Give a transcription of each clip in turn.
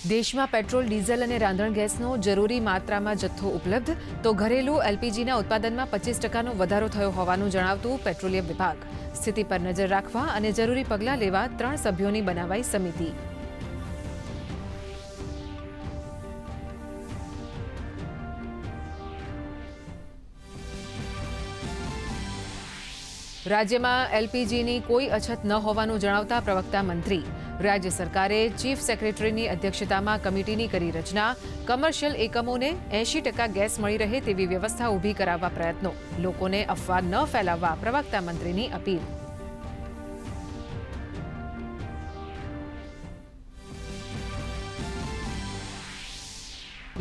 દેશમાં petrol, diesel અને રાંધણ ગેસનો જરૂરી માત્રામાં જથ્થો ઉપલબ્ધ, તો ઘરેલું એલપીજીના ઉત્પાદનમાં 25% વધારો થયો હોવાનું જણાવતું પેટ્રોલિયમ વિભાગ. સ્થિતિ પર નજર રાખવા અને જરૂરી પગલાં લેવા 3 સભ્યોની બનાવાઈ સમિતિ. રાજ્યમાં એલપીજીની કોઈ અછત ન હોવાનું જણાવતા પ્રવક્તા મંત્રી. રાજ્ય સરકારે ચીફ સેક્રેટરીની અધ્યક્ષતામાં કમિટીની કરી રચના. કમર્શિયલ એકમોને 80% ગેસ મળી રહે તેવી વ્યવસ્થા ઊભી કરાવવા પ્રયત્નો. લોકોને અફવા ન ફેલાવવા પ્રવક્તા મંત્રીની અપીલ.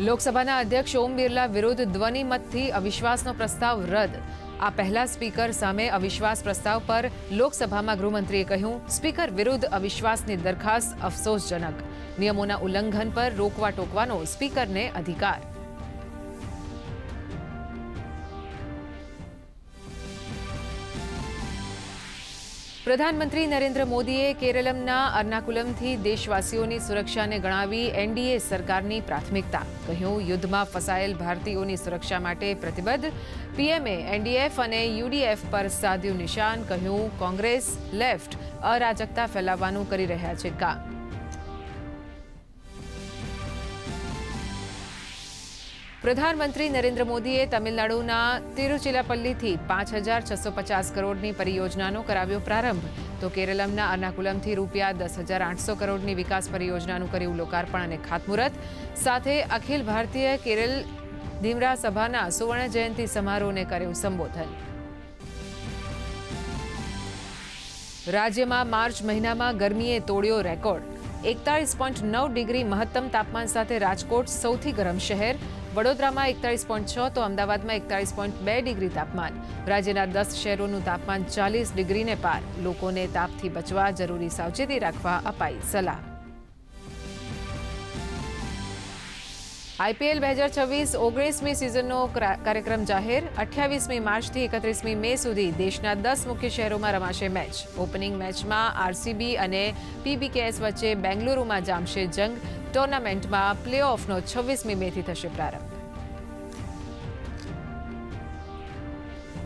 લોકસભાના અધ્યક્ષ ઓમ બિરલા વિરુદ્ધ ધ્વનિમતથી અવિશ્વાસનો પ્રસ્તાવ રદ. આ પહેલા સ્પીકર સામે અવિશ્વાસ પ્રસ્તાવ પર લોકસભામાં ગૃહમંત્રીએ કહ્યું, સ્પીકર વિરુદ્ધ અવિશ્વાસની દરખાસ્ત અફસોસજનક. નિયમોના ઉલ્લંઘન પર રોકવા ટોકવાનો સ્પીકરને અધિકાર. પ્રધાનમંત્રી નરેન્દ્ર મોદીએ કેરળમના અર્નાકુલમથી દેશવાસીઓની સુરક્ષાને ગણાવી એનડીએ સરકારની પ્રાથમિકતા. કહ્યું, યુદ્ધમાં ફસાયેલ ભારતીયોની સુરક્ષા માટે પ્રતિબદ્ધ. પીએમએ એનડીએફ અને યુડીએફ પર સાધ્યું નિશાન. કહ્યું, કોંગ્રેસ લેફ્ટ અરાજકતા ફેલાવવાનું કરી રહ્યા છે કામ. પ્રધાનમંત્રી નરેન્દ્ર મોદીએ તમિલનાડુના તિરુચિરાપલ્લીથી 5,650 કરોડની પરિયોજનાનો કરાવ્યો પ્રારંભ. તો કેરળમના અર્નાકુલમથી રૂપિયા 10,800 કરોડની વિકાસ પરિયોજનાનું કર્યું લોકાર્પણ અને ખાતમુહૂર્ત. સાથે અખિલ ભારતીય કેરળ ધીમરા સભાના સુવર્ણ જયંતિ સમારોહને કર્યું સંબોધન. રાજ્યમાં માર્ચ મહિનામાં ગરમીએ તોડ્યો રેકોર્ડ. 41.9 ડિગ્રી મહત્તમ તાપમાન સાથે રાજકોટ સૌથી ગરમ શહેર. વડોદરામાં 41.6 તો અમદાવાદમાં 41.2 ડિગ્રી તાપમાન. રાજ્યના 10 શહેરોનું તાપમાન 40 ડિગ્રીને પાર. લોકોને તાપથી બચવા જરૂરી સાવચેતી રાખવા અપાઈ સલાહ. આઈપીએલ 2026-19મી સિઝનનો કાર્યક્રમ જાહેર. 28મી માર્ચથી 31મી મે સુધી દેશના 10 મુખ્ય શહેરોમાં રમાશે મેચ. ઓપનિંગ મેચમાં આરસીબી અને પીબીકેએસ વચ્ચે બેંગલુરુમાં જામશે જંગ. ટુર્નામેન્ટમાં પ્લે ઓફનો 26મી મેથી થશે પ્રારંભ.